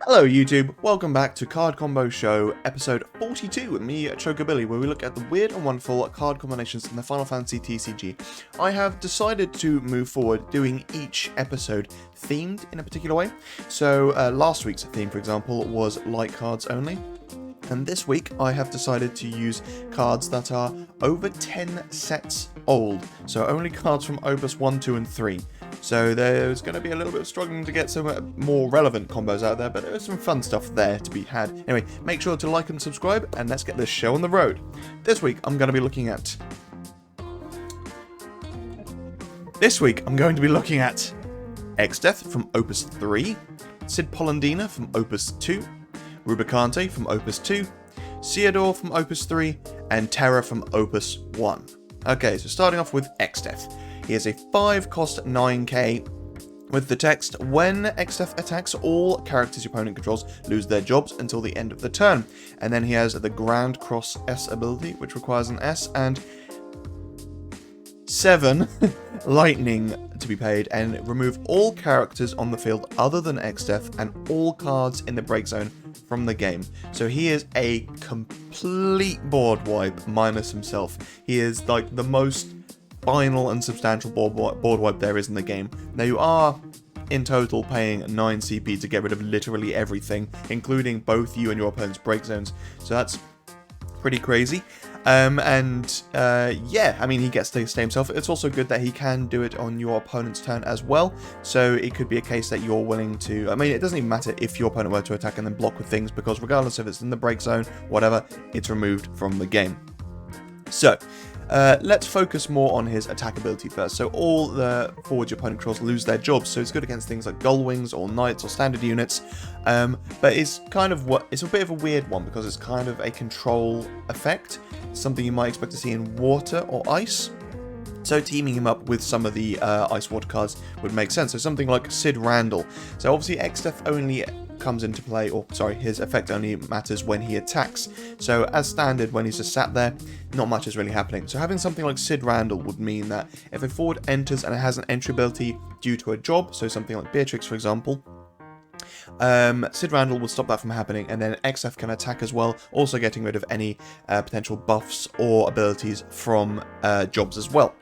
Hello YouTube, welcome back to Card Combo Show, episode 42 with me, Chocobilly, where we look at the weird and wonderful card combinations in the Final Fantasy TCG. I have decided to move forward doing each episode themed in a particular way. So last week's theme, for example, was light cards only. And this week I have decided to use cards that are over 10 sets old. So only cards from Opus 1, 2 and 3. So there's going to be a little bit of struggling to get some more relevant combos out there, but there's some fun stuff there to be had. Anyway, make sure to like and subscribe, and let's get this show on the road. This week I'm going to be looking at... Exdeath from Opus 3, Cid Pollendina from Opus 2, Rubicante from Opus 2, Ceodore from Opus 3, and Terra from Opus 1. Okay, so starting off with Exdeath. He has a 5-cost 9k with the text, when Exdeath attacks, all characters your opponent controls lose their jobs until the end of the turn. And then he has the Grand Cross S ability, which requires an S and 7 lightning to be paid, and remove all characters on the field other than Exdeath and all cards in the break zone from the game. So he is a complete board wipe minus himself. He is like the most final and substantial board wipe there is in the game. Now you are in total paying 9 CP to get rid of literally everything, including both you and your opponent's break zones. So that's pretty crazy. Yeah, I mean, he gets to stay himself. It's also good that he can do it on your opponent's turn as well. So it could be a case that you're willing to... I mean, it doesn't even matter if your opponent were to attack and then block with things, because regardless if it's in the break zone, whatever, it's removed from the game. So, let's focus more on his attack ability first. So all the forwards your opponent controls lose their jobs, so it's good against things like Gullwings or Knights or standard units, but it's kind of it's a bit of a weird one because it's kind of a control effect, something you might expect to see in water or ice. So teaming him up with some of the ice water cards would make sense. So something like Cid Randall. So obviously Exdeath only comes into play, or sorry, his effect only matters when he attacks. So as standard, when he's just sat there, not much is really happening. So having something like Cid Randall would mean that if a forward enters and it has an entry ability due to a job, so something like Beatrix for example, Cid Randall will stop that from happening, and then Exdeath can attack as well, also getting rid of any potential buffs or abilities from jobs as well.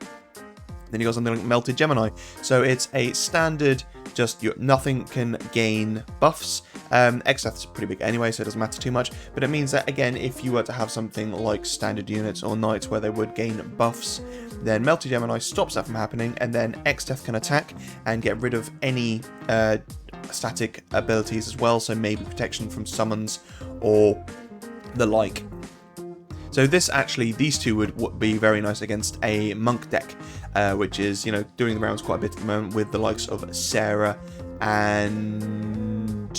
Then you got something like Melted Gemini. So it's a standard, just nothing can gain buffs. Exdeath's pretty big anyway, so it doesn't matter too much. But it means that, again, if you were to have something like standard units or knights where they would gain buffs, then Melted Gemini stops that from happening, and then Exdeath can attack and get rid of any static abilities as well, so maybe protection from summons or the like. So these two would be very nice against a monk deck, which is, doing the rounds quite a bit at the moment with the likes of Sarah and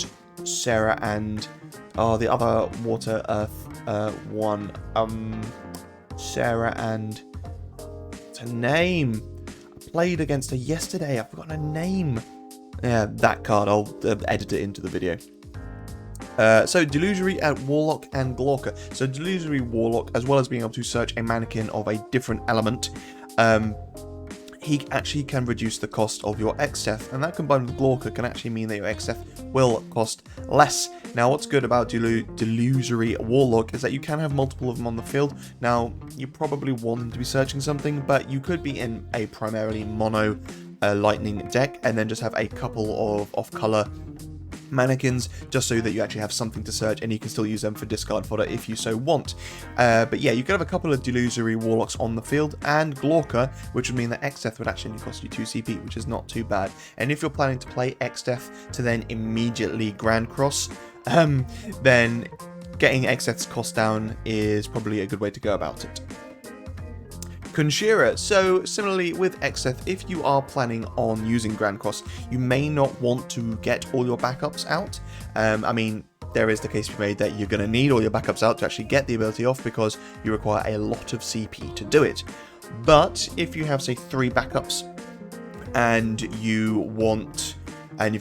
the other water earth one, Sarah and what's her name? I played against her yesterday. I've forgotten her name. Yeah, that card. I'll edit it into the video. So Delusory at Warlock and Glauca. So Delusory Warlock, as well as being able to search a mannequin of a different element, he actually can reduce the cost of your Exdeath, and that combined with Glauca can actually mean that your Exdeath will cost less. Now what's good about Delusory Warlock is that you can have multiple of them on the field. Now you probably want them to be searching something, but you could be in a primarily mono lightning deck and then just have a couple of off-color mannequins, just so that you actually have something to search and you can still use them for discard fodder if you so want. But yeah, you could have a couple of Delusory Warlocks on the field and Glauca, which would mean that Exdeath would actually only cost you 2 CP, which is not too bad. And if you're planning to play Exdeath to then immediately Grand Cross, then getting Exdeath's cost down is probably a good way to go about it. Conshira. So similarly with Exdeath, if you are planning on using Grand Cross, you may not want to get all your backups out. I mean, there is the case to be made that you're going to need all your backups out to actually get the ability off, because you require a lot of CP to do it. But if you have, say, 3 backups and you've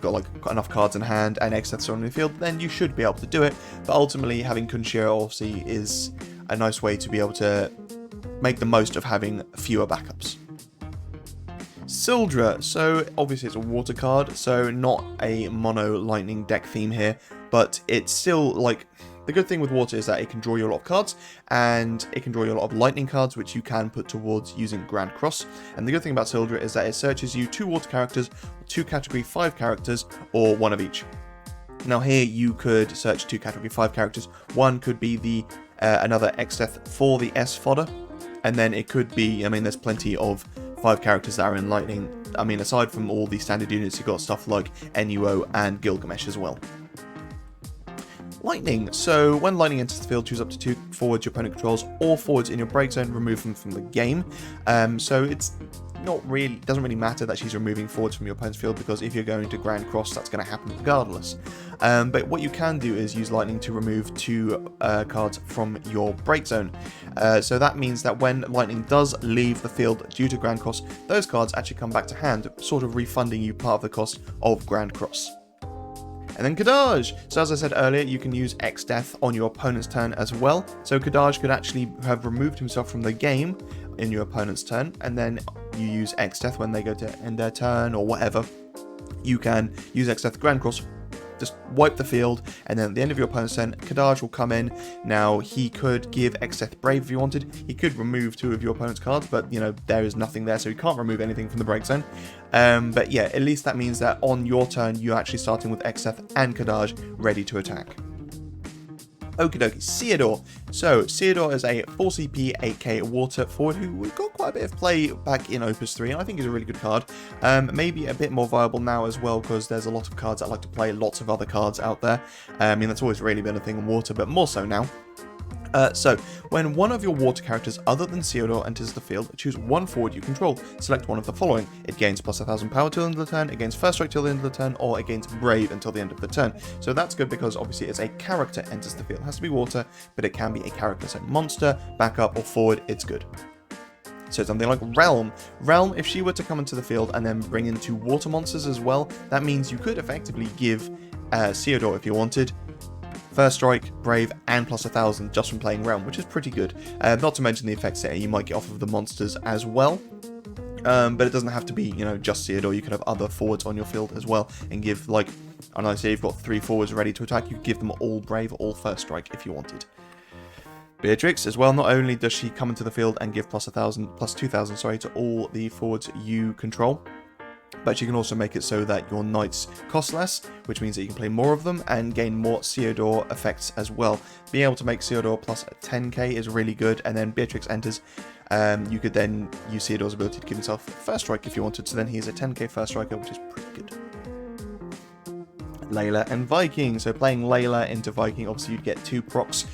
got enough cards in hand and Exdeath's on the field, then you should be able to do it. But ultimately, having Conshira obviously is a nice way to be able to make the most of having fewer backups. Sildra, so obviously it's a water card, so not a mono lightning deck theme here, but it's still, like, the good thing with water is that it can draw you a lot of cards, and it can draw you a lot of lightning cards, which you can put towards using Grand Cross. And the good thing about Ceodore is that it searches you 2 water characters, 2 category 5 characters, or 1 of each. Now here you could search 2 category 5 characters. One could be the another Exdeath for the S fodder, and then it could be, I mean, there's plenty of 5 characters that are in lightning. I mean, aside from all the standard units, you've got stuff like NUO and Gilgamesh as well. Lightning. So when lightning enters the field, choose up to 2 forwards your opponent controls or forwards in your break zone, remove them from the game. So it's not really, doesn't really matter that she's removing forwards from your opponent's field, because if you're going to Grand Cross, that's going to happen regardless. But what you can do is use lightning to remove 2 cards from your break zone. So that means that when lightning does leave the field due to Grand Cross, those cards actually come back to hand, sort of refunding you part of the cost of Grand Cross. And then Kadaj. So as I said earlier, you can use Exdeath on your opponent's turn as well. So Kadaj could actually have removed himself from the game in your opponent's turn, and then you use Exdeath when they go to end their turn or whatever. You can use Exdeath Grand Cross, just wipe the field, and then at the end of your opponent's turn, Kadaj will come in. Now, he could give Exdeath Brave if he wanted. He could remove 2 of your opponent's cards, but, you know, there is nothing there, so he can't remove anything from the break zone. But yeah, at least that means that on your turn, you're actually starting with Exdeath and Kadaj ready to attack. Okie dokie, Ceodore. So, Ceodore is a 4 CP 8k water forward who got quite a bit of play back in Opus 3, and I think he's a really good card. Maybe a bit more viable now as well, because there's a lot of cards that like to play lots of other cards out there. I mean, that's always really been a thing in water, but more so now. So, when one of your water characters other than Ceodore enters the field, choose 1 forward you control. Select one of the following. It gains plus 1000 power till the end of the turn, it gains first strike till the end of the turn, or it gains brave until the end of the turn. So that's good because obviously it's a character enters the field. It has to be water, but it can be a character. So monster, backup, or forward, it's good. So something like Realm. Realm, if she were to come into the field and then bring in 2 water monsters as well, that means you could effectively give Ceodore, if you wanted, first strike, brave, and plus 1000 just from playing Realm, which is pretty good. Not to mention the effects that you might get off of the monsters as well. But it doesn't have to be, you know, just Ceodore. You could have other forwards on your field as well and give, like, I don't know, say you've got 3 forwards ready to attack, you could give them all brave, all first strike if you wanted. Beatrix as well, not only does she come into the field and give plus 2000, sorry, to all the forwards you control, but you can also make it so that your knights cost less, which means that you can play more of them and gain more Ceodore effects as well. Being able to make Ceodore plus 10k is really good, and then Beatrix enters. You could then use Ceodore's ability to give himself first strike if you wanted, so then he's a 10k first striker, which is pretty good. Layla and Viking. So playing Layla into Viking, obviously you'd get 2 procs.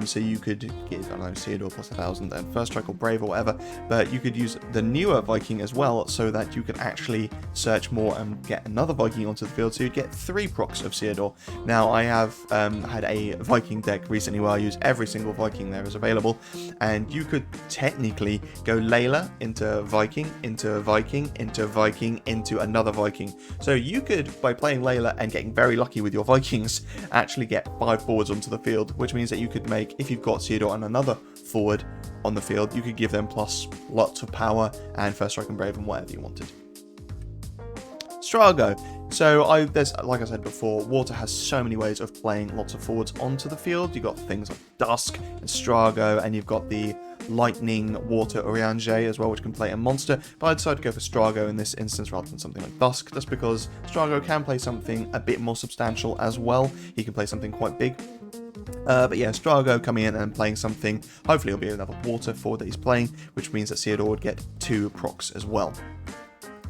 So you could get, I don't know, Ceodore plus 1000 and first strike or brave or whatever, but you could use the newer Viking as well, so that you could actually search more and get another Viking onto the field, so you'd get 3 procs of Ceodore. Now I have had a Viking deck recently where I use every single Viking there is available, and you could technically go Layla into Viking, into Viking, into Viking, into another Viking. So you could, by playing Layla and getting very lucky with your Vikings, actually get 5 forwards onto the field, which means that you could make, if you've got Ceodore and another forward on the field, you could give them plus lots of power and first strike and brave and whatever you wanted. Strago. So there's, like I said before, water has so many ways of playing lots of forwards onto the field. You've got things like Dusk and Strago, and you've got the Lightning Water Oriange as well, which can play a monster, but I decided to go for Strago in this instance rather than something like Dusk, just because Strago can play something a bit more substantial as well. He can play something quite big. But yeah, Strago coming in and playing something, hopefully it'll be another water forward that he's playing, which means that Ceodore would get 2 procs as well.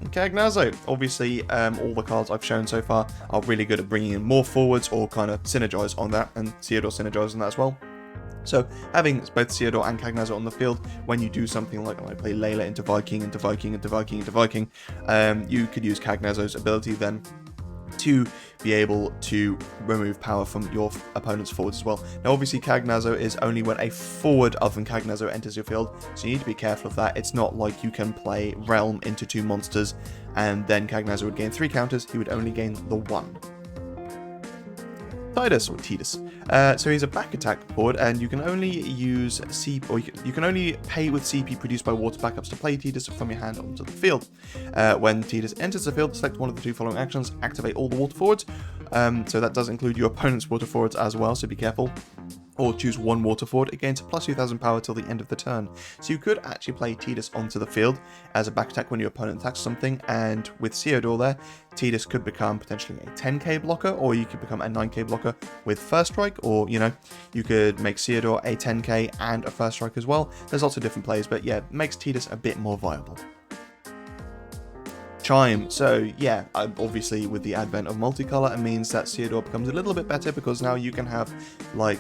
Kadaj. Obviously, all the cards I've shown so far are really good at bringing in more forwards or kind of synergize on that, and Ceodore synergizes on that as well. So having both Ceodore and Kadaj on the field, when you do something like I play Layla into Viking, into Viking, into Viking, into Viking, you could use Kadaj's ability then to be able to remove power from your opponent's forwards as well. Now obviously Kadaj is only when a forward other than Kadaj enters your field, so you need to be careful of that. It's not like you can play Realm into 2 monsters and then Kadaj would gain 3 counters, he would only gain the 1. Tidus. So he's a back attack board, and you can only use CP, or you can only pay with CP produced by water backups to play Tidus from your hand onto the field. When Tidus enters the field, select one of the 2 following actions: activate all the water forwards, So that does include your opponent's water forwards as well, so be careful. Or choose one water forward, it gains plus 2000 power till the end of the turn. So you could actually play Tidus onto the field as a back attack when your opponent attacks something, and with Ceodore there, Tidus could become potentially a 10k blocker, or you could become a 9k blocker with First Strike, or, you know, you could make Ceodore a 10k and a First Strike as well. There's lots of different plays, but yeah, makes Tidus a bit more viable. Chime. So yeah, obviously with the advent of multicolor, it means that Ceodore becomes a little bit better, because now you can have like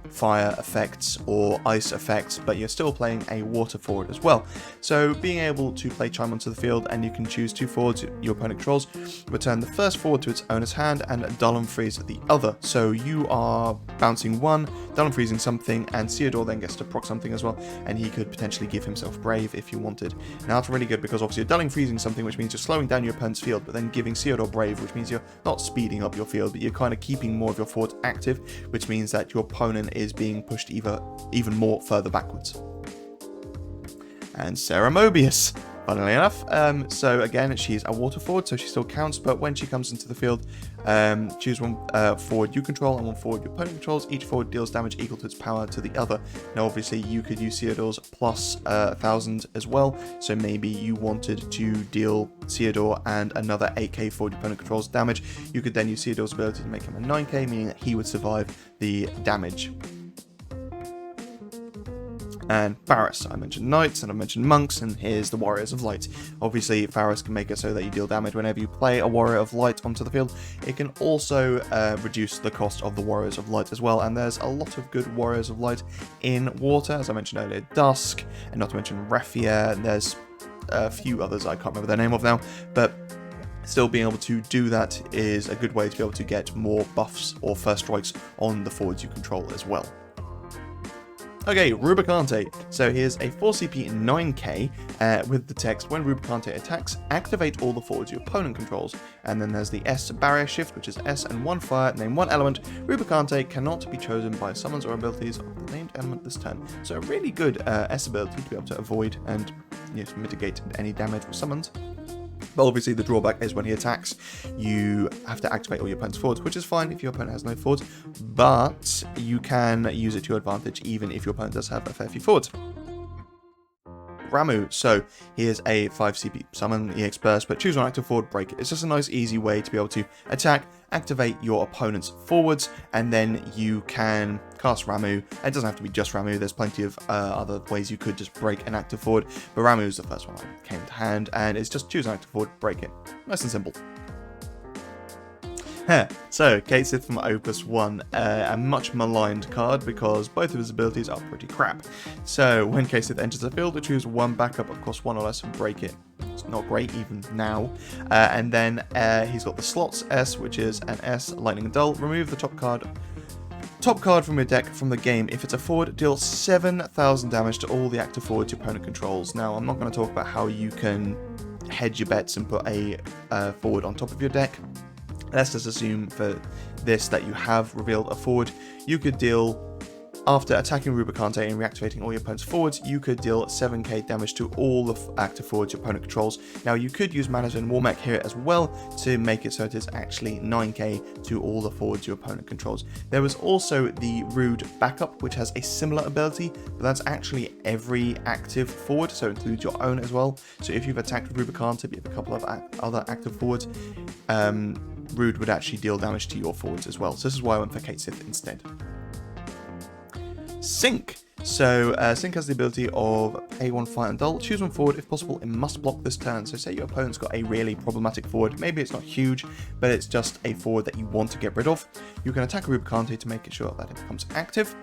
fire effects or ice effects, but you're still playing a water forward as well. So being able to play Chime onto the field, and you can choose 2 forwards your opponent controls, return the first forward to its owner's hand, and dull and freeze the other. So you are bouncing one, dull and freezing something, and Ceodore then gets to proc something as well, and he could potentially give himself Brave if you wanted. Now that's really good, because obviously you're dulling freezing something, which means you're slowing down your opponent's field, but then giving Ceodore Brave, which means you're not speeding up your field, but you're kind of keeping more of your forwards active, which means that your opponent is being pushed even more further backwards. And Sarah Mobius, funnily enough. So again, she's a water forward, so she still counts, but when she comes into the field, choose one forward you control and one forward your opponent controls. Each forward deals damage equal to its power to the other. Now obviously you could use Ceodore's plus 1000 as well, so maybe you wanted to deal Ceodore and another 8k forward your opponent controls damage. You could then use Ceodore's ability to make him a 9k, meaning that he would survive the damage. And Faris, I mentioned knights and I mentioned monks, and here's the warriors of light. Obviously Faris can make it so that you deal damage whenever you play a warrior of light onto the field. It can also reduce the cost of the warriors of light as well, and there's a lot of good warriors of light in water, as I mentioned earlier, Dusk, and not to mention Raffia, and there's a few others I can't remember their name of now, but still being able to do that is a good way to be able to get more buffs or first strikes on the forwards you control as well. Okay, Rubicante. So here's a 4CP 9k with the text, when Rubicante attacks, activate all the forwards your opponent controls. And then there's the S barrier shift, which is S and 1 fire, name 1 element. Rubicante cannot be chosen by summons or abilities of the named element this turn. So a really good S ability to be able to avoid and mitigate any damage with summons. But obviously the drawback is when he attacks, you have to activate all your opponent's forwards, which is fine if your opponent has no forwards, but you can use it to your advantage even if your opponent does have a fair few forwards. Ramuh. So here's a 5CP summon, EX burst, but choose one active forward, break it. It's just a nice easy way to be able to attack, activate your opponent's forwards, and then you can cast Ramuh. It doesn't have to be just Ramuh, there's plenty of other ways you could just break an active forward, but Ramuh is the first one that came to hand, and it's just choose an active forward, break it. Nice and simple. So, Kadaj from Opus 1, a much maligned card because both of his abilities are pretty crap. So, when Kadaj enters the field, we choose one backup of cost 1 or less and break it. It's not great even now. And then he's got the slots S, which is an S, lightning and dull. Remove the top card from your deck from the game. If it's a forward, deal 7,000 damage to all the active forwards your opponent controls. Now, I'm not going to talk about how you can hedge your bets and put a forward on top of your deck. Let's just assume for this that you have revealed a forward. You could deal, after attacking Rubicante and reactivating all your opponent's forwards, you could deal 7k damage to all the active forwards your opponent controls. Now you could use Manazin Warmech here as well to make it so it is actually 9k to all the forwards your opponent controls. There was also the Rude backup, which has a similar ability, but that's actually every active forward, so it includes your own as well. So if you've attacked with Rubicante, but you have a couple of other active forwards, Rude would actually deal damage to your forwards as well. So this is why I went for Kadaj instead. Sync. So Sync has the ability of pay 1 fire and dull, choose one forward, if possible it must block this turn. So say your opponent's got a really problematic forward, maybe it's not huge, but it's just a forward that you want to get rid of. You can attack Rubicante to make sure that it becomes active,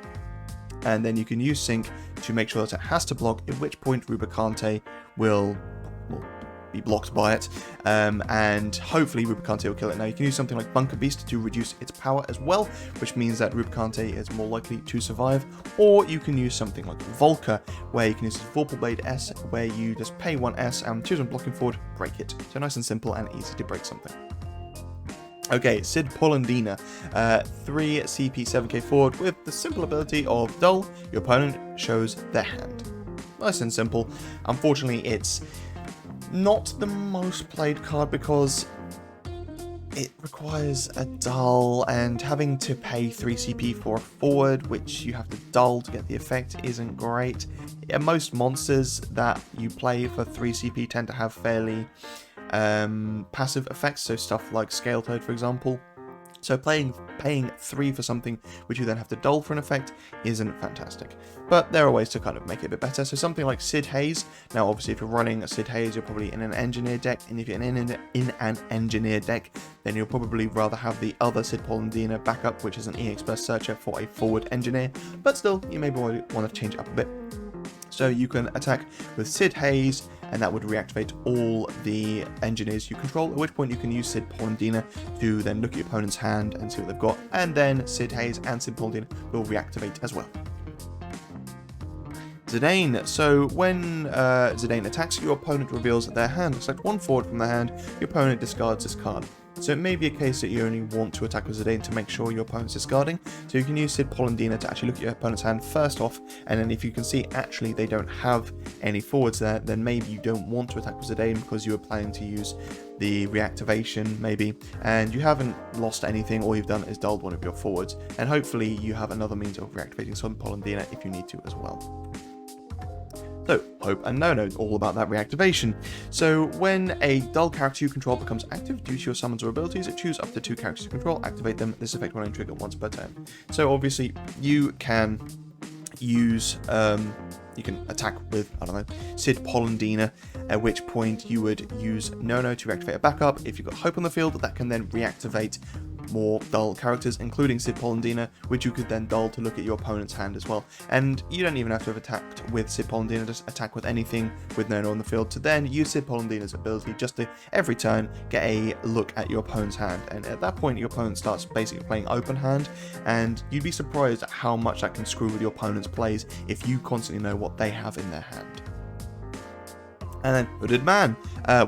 and then you can use Sync to make sure that it has to block, at which point Rubicante will be blocked by it, and hopefully Rubicante will kill it. Now you can use something like Bunker Beast to reduce its power as well, which means that Rubicante is more likely to survive, or you can use something like Volker, where you can use Vorpal Blade S, where you just pay 1 S and choose one blocking forward, break it. So nice and simple and easy to break something. Okay, Cid Pollendina, 3 CP 7k forward with the simple ability of dull, your opponent shows their hand. Nice and simple. Unfortunately, it's not the most played card because it requires a dull, and having to pay 3 CP for a forward, which you have to dull to get the effect, isn't great. Most monsters that you play for 3 CP tend to have fairly passive effects, so stuff like Scaletoad, for example. So paying 3 for something which you then have to dull for an effect isn't fantastic. But there are ways to kind of make it a bit better. So something like Cid Haze. Now obviously if you're running a Cid Haze, you're probably in an engineer deck, and if you're in an engineer deck, then you'll probably rather have the other Cid Pollendina backup, which is an EX Burst Searcher for a forward engineer. But still, you maybe want to change it up a bit. So you can attack with Cid Haze, and that would reactivate all the engineers you control, at which point you can use Cid Pollendina to then look at your opponent's hand and see what they've got, and then Cid Haze and Cid Pollendina will reactivate as well. Zidane. So when Zidane attacks, your opponent reveals their hand. Select 1 forward from their hand, your opponent discards this card. So it may be a case that you only want to attack with Zidane to make sure your opponent's discarding. So you can use Cid Pollendina to actually look at your opponent's hand first off, and then if you can see actually they don't have any forwards there, then maybe you don't want to attack with Zidane because you were planning to use the reactivation maybe, and you haven't lost anything. All you've done is dulled one of your forwards, and hopefully you have another means of reactivating Cid Pollendina if you need to as well. So, Hope and No know all about that reactivation. So, when a dull character you control becomes active due to your summons or abilities, choose up to 2 characters you control, activate them. This effect will only trigger once per turn. So, obviously, you can use, you can attack with, I don't know, Cid Pollendina, at which point you would use No to reactivate a backup. If you've got Hope on the field, that can then reactivate more dull characters, including Cid Pollendina, which you could then dull to look at your opponent's hand as well. And you don't even have to have attacked with Cid Pollendina, just attack with anything with No on the field to then use Cid Pollendina's ability just to, every turn, get a look at your opponent's hand. And at that point, your opponent starts basically playing open hand, and you'd be surprised at how much that can screw with your opponent's plays if you constantly know what they have in their hand. And then Hooded Man.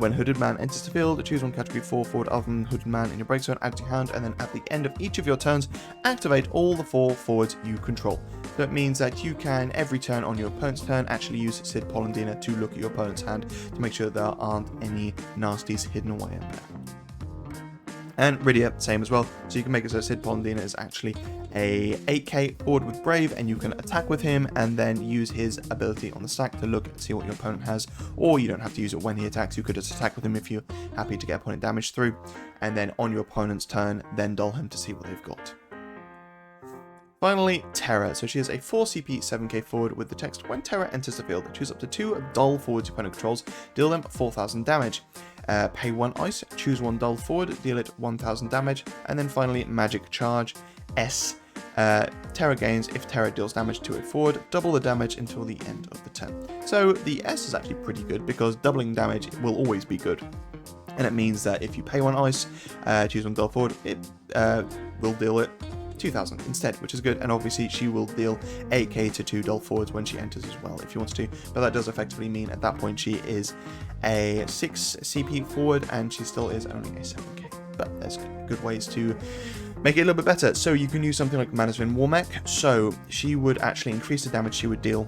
When Hooded Man enters the field, choose one category 4 forward other than Hooded Man in your break zone, add to your hand, and then at the end of each of your turns, activate all the 4 forwards you control. So it means that you can, every turn on your opponent's turn, actually use Cid Pollendina to look at your opponent's hand to make sure there aren't any nasties hidden away in there. And Rydia, same as well. So you can make it so Cid Pollendina is actually a 8k forward with Brave, and you can attack with him and then use his ability on the stack to look and see what your opponent has. Or you don't have to use it when he attacks, you could just attack with him if you're happy to get opponent damage through. And then on your opponent's turn, then dull him to see what they've got. Finally, Terra. So she is a 4 CP 7k forward with the text, when Terra enters the field, choose up to 2 dull forwards your opponent controls, deal them 4000 damage. Pay 1 ice, choose 1 dull forward, deal it 1000 damage, and then finally Magic Charge S. Terra gains if Terra deals damage to a forward, double the damage until the end of the turn. So the S is actually pretty good because doubling damage will always be good. And it means that if you pay 1 ice, choose 1 dull forward, it will deal it 2000 instead, which is good. And obviously she will deal 8k to 2 dull forwards when she enters as well if you want to, but that does effectively mean at that point she is a 6 CP forward and she still is only a 7k, but there's good ways to make it a little bit better. So you can use something like Manasvin Warmech, so she would actually increase the damage she would deal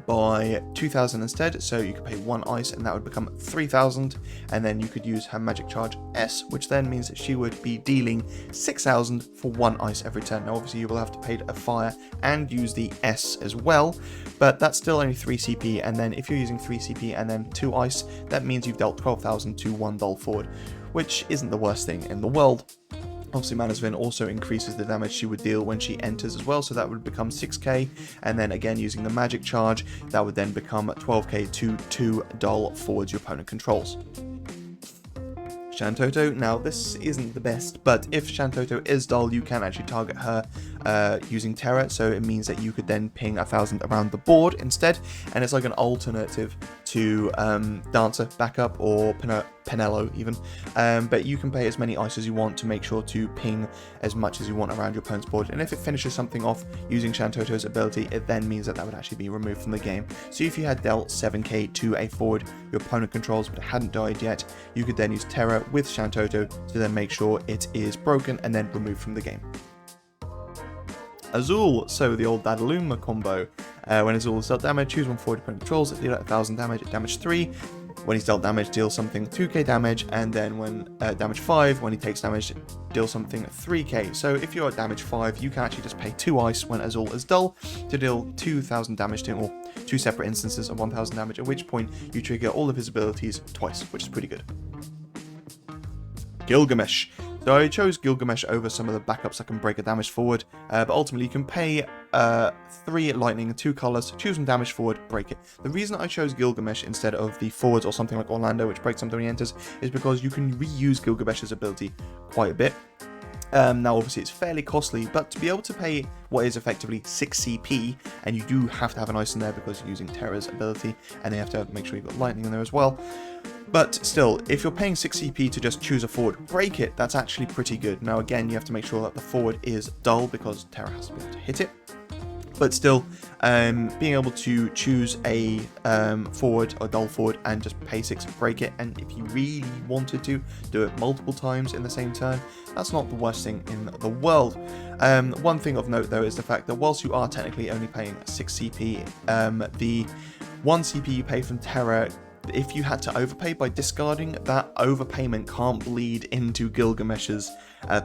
by 2000 instead, so you could pay 1 ice and that would become 3000, and then you could use her Magic Charge S, which then means that she would be dealing 6000 for 1 ice every turn. Now obviously you will have to pay a fire and use the S as well, but that's still only 3 CP, and then if you're using 3 CP and then 2 ice, that means you've dealt 12,000 to 1 dull forward, which isn't the worst thing in the world. Obviously, Manasvin also increases the damage she would deal when she enters as well, so that would become 6k, and then again using the Magic Charge, that would then become 12k to 2 dull forwards your opponent controls. Shantoto. Now this isn't the best, but if Shantoto is dull, you can actually target her using Terra, so it means that you could then ping 1000 around the board instead, and it's like an alternative to Dancer backup or Penello even, but you can pay as many ice as you want to make sure to ping as much as you want around your opponent's board, and if it finishes something off using Shantoto's ability, it then means that that would actually be removed from the game. So if you had dealt 7k to a forward your opponent controls but it hadn't died yet, you could then use Terra with Shantoto to then make sure it is broken and then removed from the game. Azul, so the old Dadaluma combo. When Azul is dealt damage, choose 1 forward opponent controls, deal 1000 damage at damage 3. when he's dealt damage, deal something 2k damage, and then when damage 5, when he takes damage, deal something 3k. So if you're at damage 5, you can actually just pay 2 ice when Azul is dull to deal 2,000 damage to him, or 2 separate instances of 1,000 damage, at which point you trigger all of his abilities twice, which is pretty good. Gilgamesh. So I chose Gilgamesh over some of the backups that can break a damage forward, but ultimately you can pay 3 lightning and 2 colors, choose one damage forward, break it. The reason I chose Gilgamesh instead of the forwards or something like Orlando, which breaks something when he enters, is because you can reuse Gilgamesh's ability quite a bit. Now obviously it's fairly costly, but to be able to pay what is effectively 6 CP, and you do have to have an ice in there because you're using Terra's ability, and you have to make sure you've got lightning in there as well. But still, if you're paying 6 CP to just choose a forward, break it, that's actually pretty good. Now again, you have to make sure that the forward is dull because Terra has to be able to hit it. But still, being able to choose a forward or dull forward and just pay 6 and break it, and if you really wanted to do it multiple times in the same turn, that's not the worst thing in the world. One thing of note though is the fact that whilst you are technically only paying 6 CP, the 1 CP you pay from Terra, if you had to overpay by discarding, that overpayment can't bleed into Gilgamesh's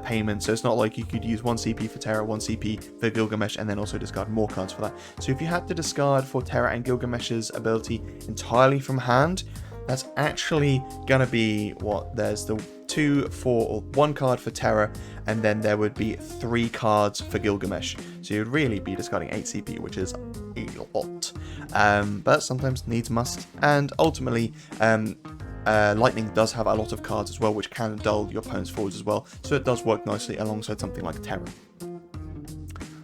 payment. So it's not like you could use 1 CP for Terra, 1 CP for Gilgamesh, and then also discard more cards for that. So if you had to discard for Terra and Gilgamesh's ability entirely from hand, that's actually gonna be what? There's the 2, 4, or 1 card for Terra, and then there would be 3 cards for Gilgamesh. So you'd really be discarding 8 CP, which is a lot. But sometimes needs must, and ultimately Lightning does have a lot of cards as well, which can dull your opponent's forwards as well, so it does work nicely alongside something like Terra.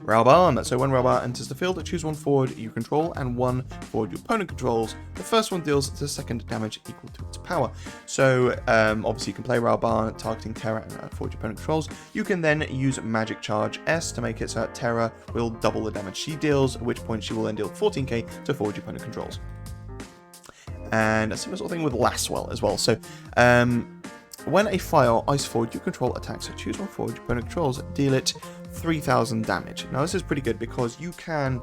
Rauban. So when Rauban enters the field, choose 1 forward you control and 1 forward your opponent controls. The first one deals the second damage equal to its power. So obviously you can play Rauban targeting Terra and forward your opponent controls. You can then use Magic Charge S to make it so that Terra will double the damage she deals, at which point she will then deal 14k to forward your opponent controls. And a similar sort of thing with Laswell as well. So when a fire ice forward you control attacks, so choose 1 forward your opponent controls, deal it 3,000 damage. Now this is pretty good because you can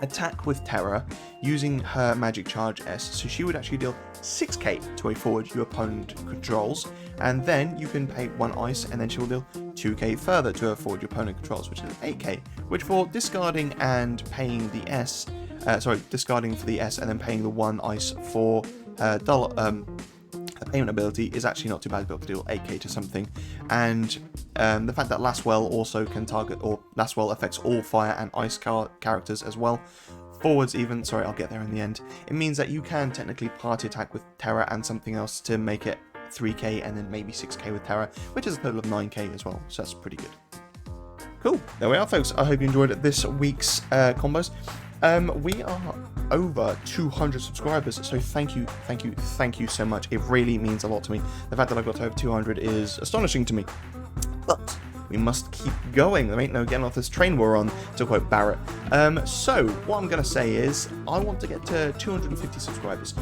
attack with Terra using her Magic Charge S, so she would actually deal 6k to a forward your opponent controls, and then you can pay 1 ice and then she will deal 2k further to a forward your opponent controls, which is 8k, which for discarding and paying the S, discarding for the S and then paying the 1 ice for payment ability is actually not too bad to be able to deal 8k to something. And the fact that Laswell also can target, or Laswell affects all fire and ice characters as well, forwards even, sorry, I'll get there in the end, it means that you can technically party attack with Terra and something else to make it 3k and then maybe 6k with Terra, which is a total of 9k as well, so that's pretty good. Cool, there we are folks, I hope you enjoyed this week's combos. We are over 200 subscribers, so thank you so much. It really means a lot to me. The fact that I've got to over 200 is astonishing to me. But we must keep going. There ain't no getting off this train we're on, to quote Barrett. So what I'm going to say is I want to get to 250 subscribers.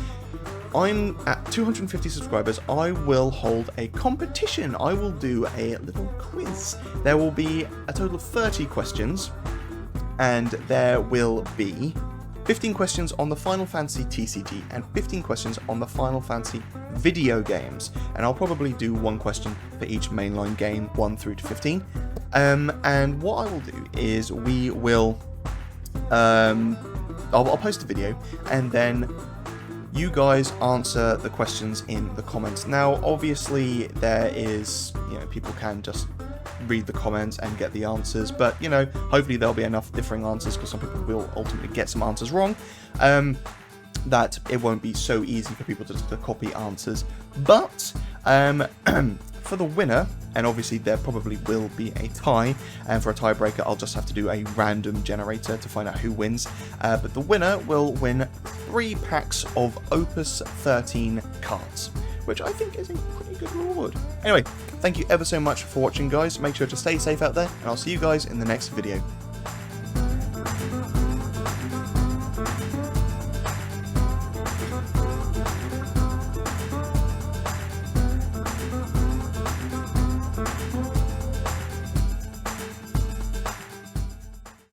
I'm at 250 subscribers, I will hold a competition. I will do a little quiz. There will be a total of 30 questions, and there will be 15 questions on the Final Fantasy TCG and 15 questions on the Final Fantasy video games. And I'll probably do 1 question for each mainline game, 1 through to 15. And what I will do is we will, I'll post a video and then you guys answer the questions in the comments. Now, obviously there is, people can just read the comments and get the answers, but hopefully there'll be enough differing answers, because some people will ultimately get some answers wrong, that it won't be so easy for people to copy answers. But for the winner, and obviously there probably will be a tie, and for a tiebreaker I'll just have to do a random generator to find out who wins, but the winner will win 3 packs of Opus 13 cards, which I think is a pretty good reward. Anyway, thank you ever so much for watching, guys. Make sure to stay safe out there, and I'll see you guys in the next video.